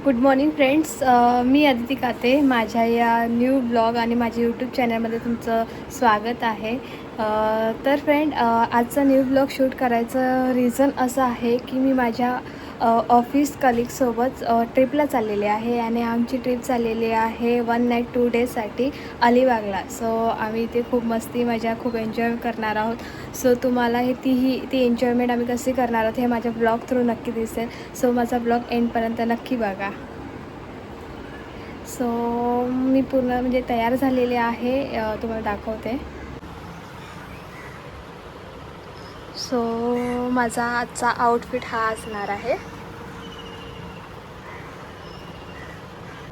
Good morning friends. मी अदिती काते. माझ्या या न्यू ब्लॉग आणि माझ्या यूट्यूब चॅनलमध्ये तुमचं स्वागत आहे. तर फ्रेंड, आजचा न्यू ब्लॉग शूट करायचं रिझन असं आहे की मी माझ्या ऑफिस कलिगसोबत ट्रिपला चाललेली आहे आणि आमची ट्रिप चाललेली आहे 1 नाईट 2 डेजसाठी अलिबागला. सो आम्ही इथे खूप मस्ती मजा खूप एन्जॉय करणार आहोत. सो तुम्हाला हे ती एन्जॉयमेंट आम्ही कशी करणार आहोत हे माझ्या ब्लॉग थ्रू नक्की दिसेल. सो माझा ब्लॉग एंडपर्यंत नक्की बघा. सो मी पूर्ण म्हणजे तयार झालेले आहे, तुम्हाला दाखवते. सो माझा आजचा आउटफिट हा असणार आहे.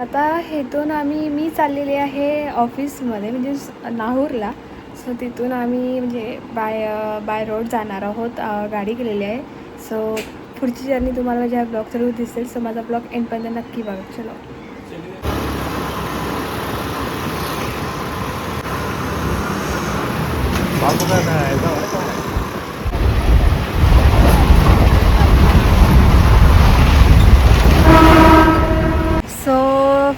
आता हेतून मी चाललेली आहे ऑफिसमध्ये म्हणजे नाहूरला. सो तिथून आम्ही म्हणजे बाय रोड जाणार आहोत. गाडी केलेली आहे. सो पुढची जर्नी तुम्हाला माझ्या ब्लॉग थ्रू दिसेल. सो माझा ब्लॉग एंडपर्यंत नक्की बघा. चलो. सो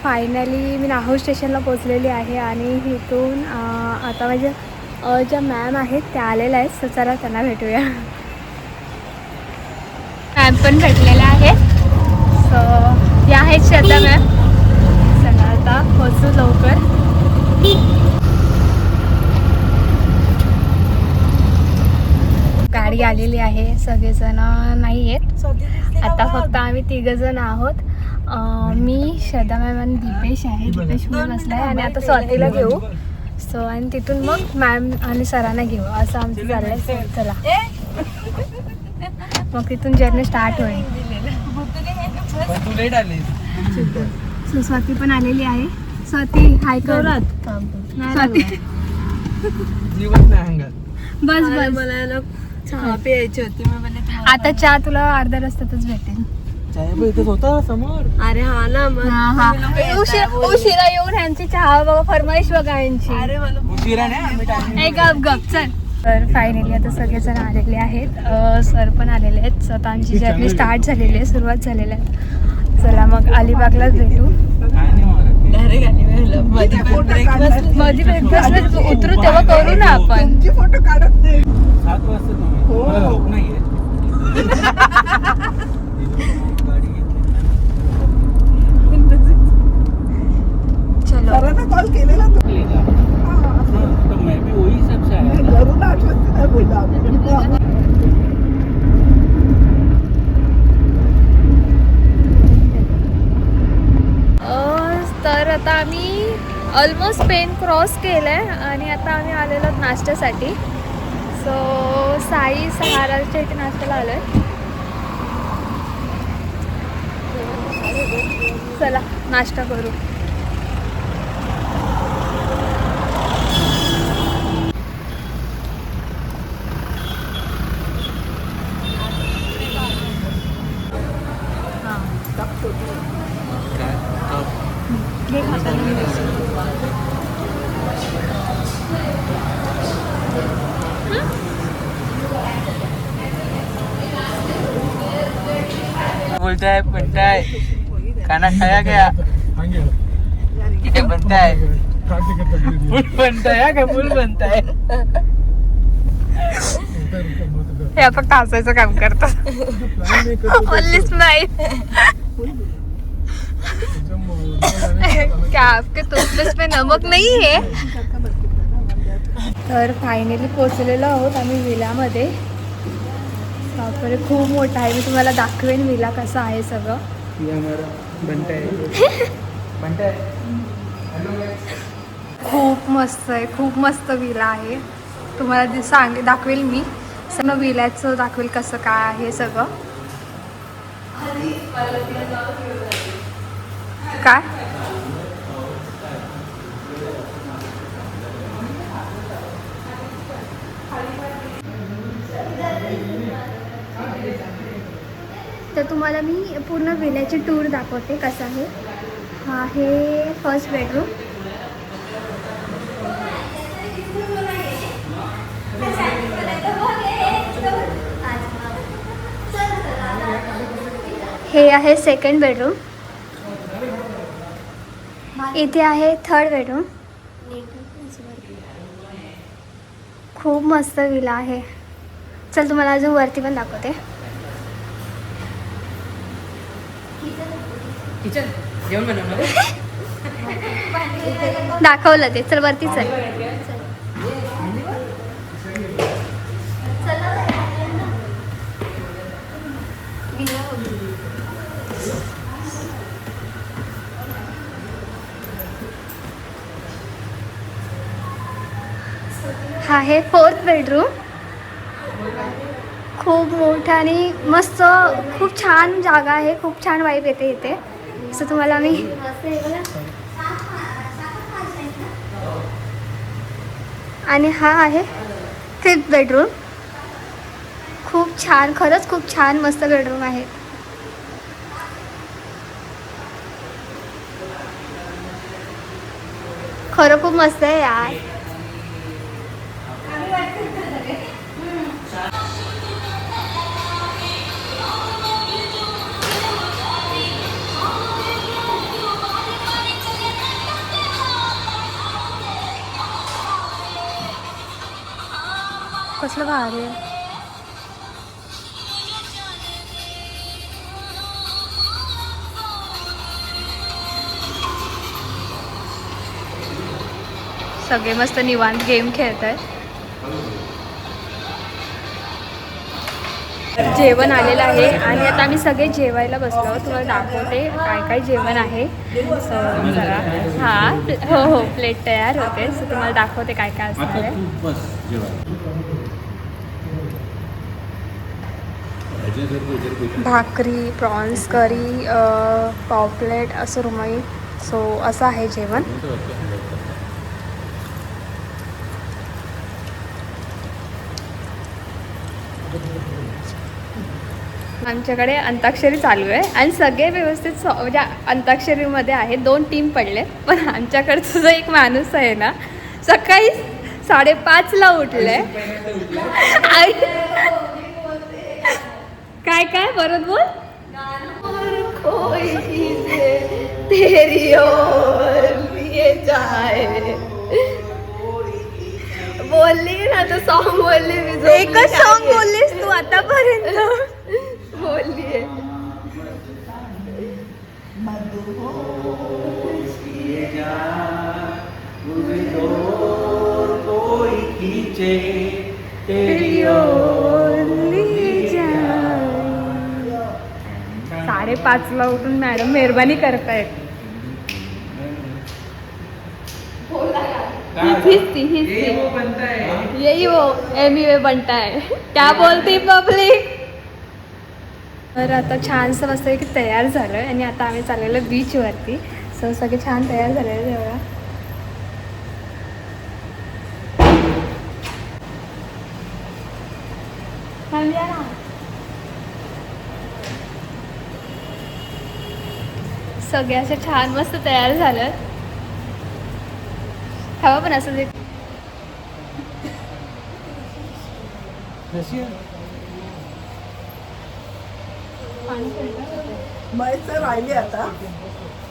फायनली मी नाहूर स्टेशनला पोचलेली आहे आणि इथून आता माझ्या ज्या मॅम आहेत त्या आलेल्या आहेत. सो चला त्यांना भेटूया. मॅम पण भेटलेल्या आहेत. सो या आहेत श्रद्धा मॅम. चला आता पोचू लवकर. गाडी आलेली आहे. सगळेजण नाही आहेत आता, फक्त आम्ही 3 जण आहोत. मी, श्रद्धा मॅम आणि दीपेश आहे. दीपेश पण बसला आहे आणि आता स्वातीला घेऊ. सो आणि तिथून मग मॅम आणि सरांना घेऊ असं आमचं चाललं आहे. चला मग तिथून जर्नी स्टार्ट होईल. सो स्वाती पण आलेली आहे. स्वाती हाय करत. स्वाती बस बस मला चहा प्यायची होती. आता चहा तुला अर्ध्या रस्त्यातच भेटेल. होता समोर. अरे हा ना मग उशिरा येऊन ह्यांची चहा बघा, फरमाईश बघा यांची. अरे मला उशिरा नाही. गप गप चल. तर फायनली आता सगळेजण आलेले आहेत. सर पण आलेले आहेत. सो आता आमची जर्नी स्टार्ट झालेली आहे, सुरुवात झालेली आहे. चला मग अलिबागलाच भेटू. मध्ये ब्रेकफास्ट उतरू तेव्हा करू ना आपण. फोटो काढत नाही. 7 वाजता तुम्ही झोप नाहीये. चलो कॉल केलेला तो मैं भी वही सबसे आया जरूर आठवत नाही बोलला. तर आता आम्ही ऑलमोस्ट पेन क्रॉस केलं आहे आणि आता आम्ही आलेलो नाश्त्यासाठी. सो साई सहाराच्या इथे नाश्त्याला आलो आहे. चला नाश्ता करू. बोलता है बनता है खाना खाया गया. क्या बनता है? फुल बनता है का फुल बनता है? हे फक्त हसायचं काम करतात. बोललीच नाही. क्या आपके टूथपेस्ट में नमक नहीं है? तर फायनली पोचलेलो आहोत आम्ही विलामध्ये. बापरे खूप मोठा आहे. मी तुम्हाला दाखवेन विला कसा आहे सगळं. खूप मस्त आहे. खूप मस्त विला आहे. तुम्हाला दाखवेल मी सगळं विल्याचं दाखवेल कसं काय आहे सगळं. काय तर तुम्हाला मी पूर्ण विल्याची टूर दाखवते कसं आहे. हा आहे फर्स्ट बेडरूम. हे आहे सेकंड बेडरूम. इथे आहे 3rd बेडरूम. खूप मस्त विला आहे. चल तुम्हाला अजून वरती पण दाखवते. जेवण बनवणार दाखवलं ते. चल वरती चल. हा आहे 4th बेडरूम. खूप मोठा आणि मस्त, खूप छान जागा आहे. खूप छान वाईब येते इथे. असं तुम्हाला मी आणि हा आहे 5th बेडरूम. खूप छान, खरंच खूप छान मस्त बेडरूम आहे. खरं खूप मस्त आहे यार. कसलं भारी आहे. सगळे मस्त निवांत गेम खेळत आहेत. जेवण आलेलं आहे आणि आता आम्ही सगळे जेवायला बसलो. तुम्हाला दाखवते काय काय जेवण आहे. जरा हां, हो प्लेट तयार होते. सो तुम्हाला दाखवते काय काय असणार आहे. भाकरी, प्रॉन्स करी, पॉपलेट, असं रुमाई. सो असं आहे जेवण. आमच्याकडे अंताक्षरी चालू आहे आणि सगळे व्यवस्थित म्हणजे अंताक्षरीमध्ये आहे. 2 टीम पडले. पण आमच्याकडचं जो एक माणूस आहे ना, सकाळी 5:30ला उठले. काय काय परत बोल. बोलली ना तर सॉन्ग बोलली. एकच सॉन्ग बोललीस तू आतापर्यंत. बोलली साडे 5ला उठून मॅडम मेहरबानी करतायत. यही वो एमवे बनता है. क्या बोलती पब्लिक. तर आता छानसं मस्त की तयार झालं आहे आणि आता आम्ही चाललेलो बीचवरती. सो सगळे छान तयार झालेले. तेवढा सगळे असे छान मस्त तयार झालं. हवा पण असं राहिले आता.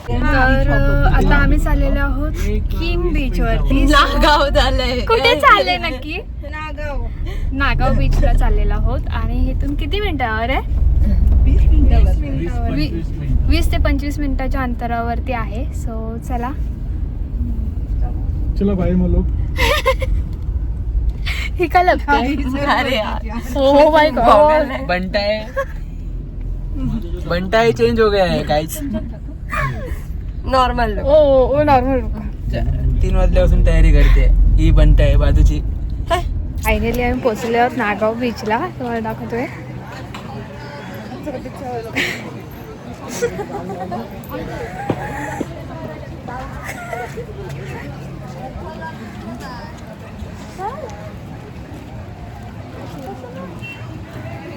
तर आता आम्ही चाललेलो आहोत किम बीच वरती. नागाव झालंय. कुठे चालले नक्की? नागाव बीचला चाललेलो आहोत. आणि इथून किती मिनिटावर आहे? 20 ते 25 मिनिटाच्या अंतरावरती आहे. सो चला चलो भाई मलो. ही का लगते? अरे यार. हो माय गॉड. बनता है चेंज हो गया है गाइस. नॉर्मल ओ नॉर्मल. 3 वाजल्यापासून तयारी करते ही बनता है बाजूची. फायनली आम्ही पोहोचले आहोत नागाव बीचला. तुम्हाला दाखवतोय.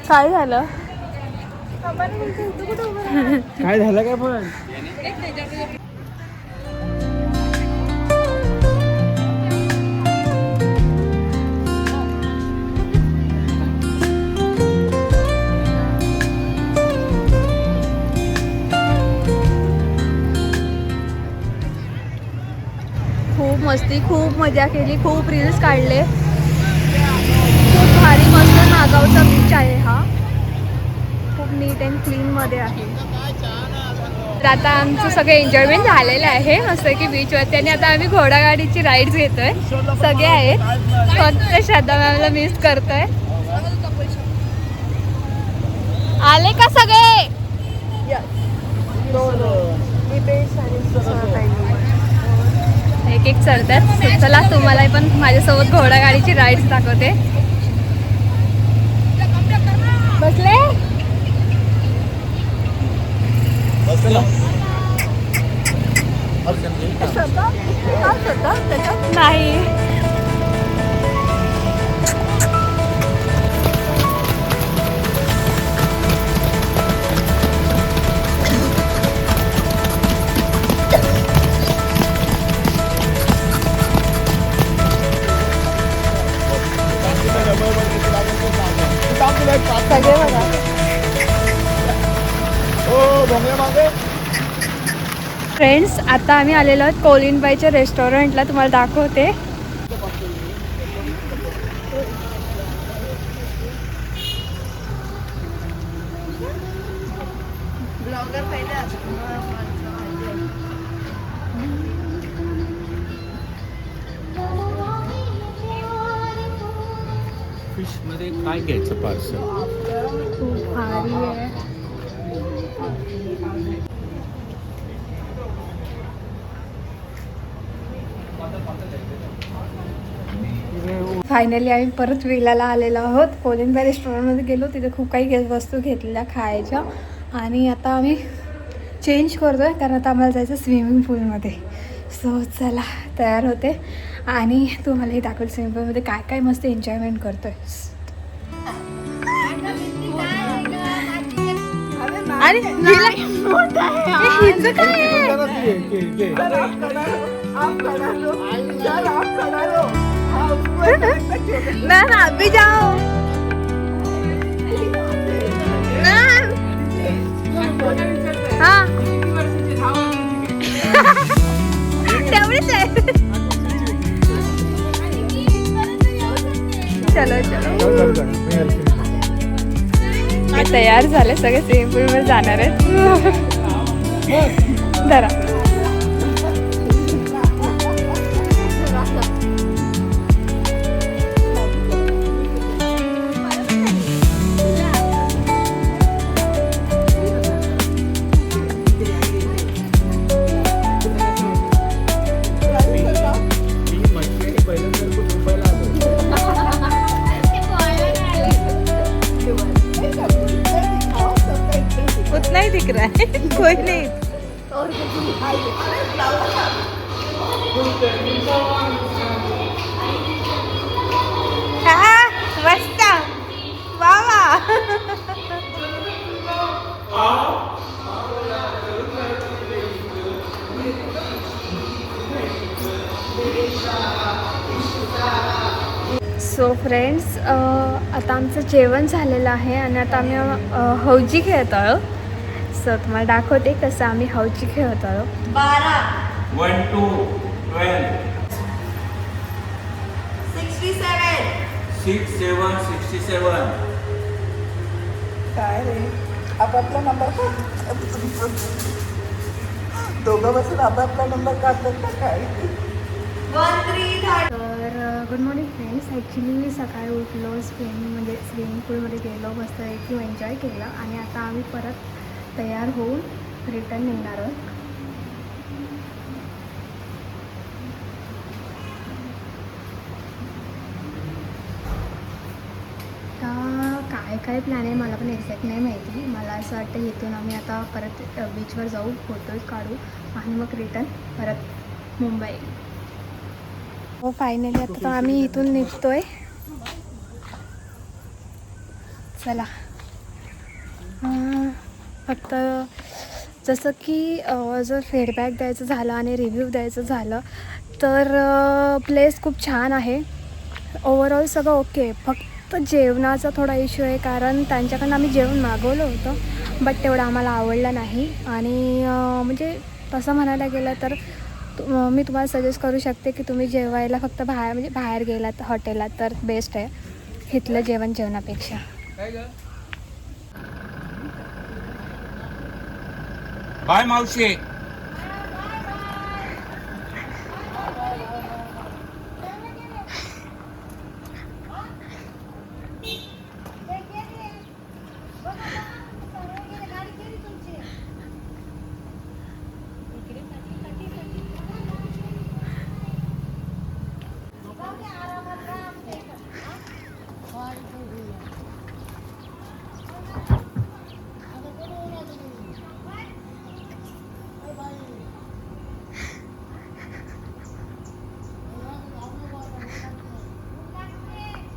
काय झालं? काय झालं काय पण. मस्ती, खूप मजा केली, खूप रील्स काढले. खूप भारी मस्त नागावचा बीच आहे हा. खूप नीट अँड क्लीनमध्ये आहे. तर आता आमचं सगळं एन्जॉयमेंट झालेलं आहे मस्त की बीचवरती. आणि आता आम्ही घोडागाडीची राईड्स घेतोय. सगळे आहेत, फक्त श्रद्धा मॅमला मिस करतोय. आले का सगळे? एक एक चढतात. चला तुम्हाला पण माझ्यासोबत घोडागाडीची राईड्स दाखवते. बसले नाही. सगळे बघा. फ्रेंड्स, आता आम्ही आलेलो आहोत कोलिनबाईच्या रेस्टॉरंटला. तुम्हाला दाखवते. फिश मध्ये काय घ्यायचं पार्सल? खूप भारी आहे. फायनली आम्ही परत विलाला आलेलो आहोत. कोलिनबाई रेस्टॉरंटमध्ये गेलो, तिथे खूप काही वस्तू घेतलेल्या खायच्या. आणि आता आम्ही चेंज करतो आहे कारण आता आम्हाला जायचं स्विमिंग पूलमध्ये. सो चला तयार होते आणि तुम्हालाही दाखवेल स्विमिंग पूलमध्ये काय काय मस्त एन्जॉयमेंट करतो आहे. आणि हिचं काय मैम आप भी जाओ. हाँ तेवढीच आहे. चलो चलो तयार झाले सगळे स्विमिंग पूलमध्ये जाणार आहेत. धरा. उतना ही दिख रहा है, कोई नहीं. हाँ, मस्त. वाह वाह. सो फ्रेंड्स, आता आमचं जेवण झालेलं आहे आणि आता आम्ही हौजी खेळत आहोत. सो तुम्हाला दाखवते कसं आम्ही हौजी खेळत आहोत. 1 2 12 6 7 67. काय रे आपापला नंबर दोघं बसून आपापला नंबर काढतात का काय? तर गुड मॉर्निंग फ्रेंड्स. ॲक्च्युली मी सकाळी उठलो, स्विमिंग पूलमध्ये गेलो, मस्त एकदम एन्जॉय केलं आणि आता आम्ही परत तयार होऊन रिटर्न निघणार आहोत. काय काय प्लॅन आहे मला पण एक्झॅक्ट नाही माहिती. मला असं वाटतं इथून आम्ही आता परत बीचवर जाऊ, फोटोज काढू आणि मग रिटर्न परत मुंबई. हो फायनली आता आम्ही इथून निघतोय. चला. फक्त जसं की जर फीडबॅक द्यायचं झालं आणि रिव्ह्यू द्यायचं झालं तर प्लेस खूप छान आहे. ओव्हरऑल सगळं ओके. फक्त जेवणाचा थोडा इश्यू आहे कारण त्यांच्याकडनं आम्ही जेवण मागवलं होतं बट तेवढं आम्हाला आवडलं नाही. आणि म्हणजे तसं म्हणायला गेलं तर मी तुम्हाला सजेस्ट करू शकते की तुम्ही जेवायला फक्त बाहेर गेलात हॉटेलात तर बेस्ट आहे इथलं जेवणापेक्षा. बाय मावशी.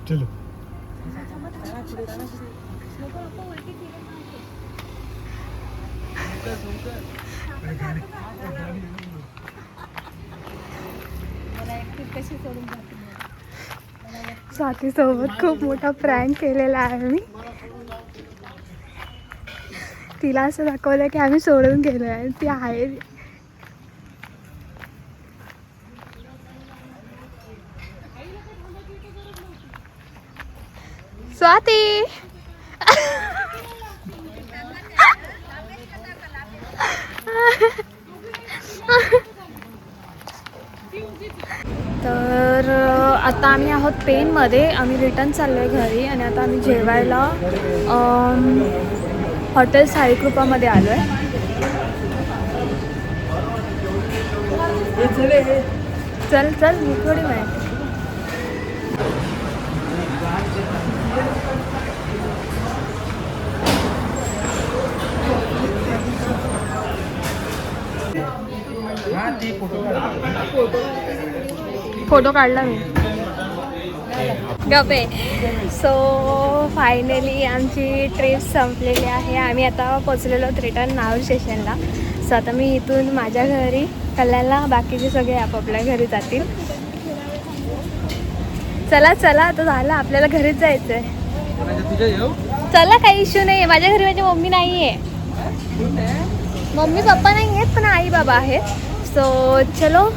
चलो. स्वातीसोबत खूप मोठा प्रँक केलेला आहे मी. तिला असं दाखवलं की आम्ही सोडून गेलो आहे ती आहे. स्वाती तर आता आम्ही आहोत पेनमध्ये. आम्ही रिटर्न चाललो आहे घरी आणि आता आम्ही जेवायला हॉटेल साईकृपामध्ये आलो आहे. चल चल मी थोडी माहिती. फोटो काढला मी. गपे. सो फायनली आमची ट्रिप संपलेली आहे. आम्ही आता पोचलेलो आहोत रिटर्न नाहूर स्टेशनला. सो आता मी इथून माझ्या घरी कल्याणला, बाकीचे सगळे आपापल्या घरी जातील. चला चला आता झालं आपल्याला घरीच जायचं आहे. चला काही इश्यू नाही आहे. माझ्या घरी माझी मम्मी नाही आहे. मम्मी पप्पा नाही आहेत पण आई बाबा आहेत. सो चलो.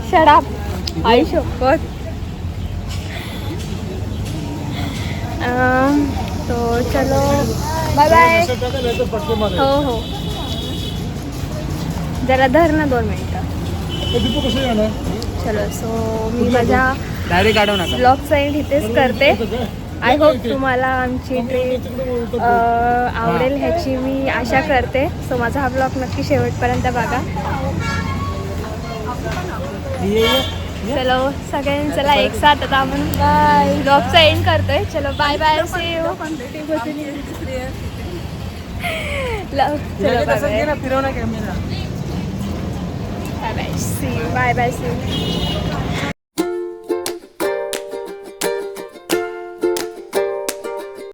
शराब आई शपथ. तो चलो बाय बाय. हो हो जरा धर ना 2 मिनिटं. चलो. सो मी माझ्या ब्लॉगचा एंड इथेच करते. आय होप तुम्हाला आमची ट्रिप आवडेल ह्याची मी आशा करते. सो माझा हा ब्लॉग नक्की शेवटपर्यंत बघा. चलो सगळ्यांनी चला एक साथ आता आपण ब्लॉगचा एंड करतोय. चलो बाय बाय. See you. चलो bye bye. See you. Bye bye. See you.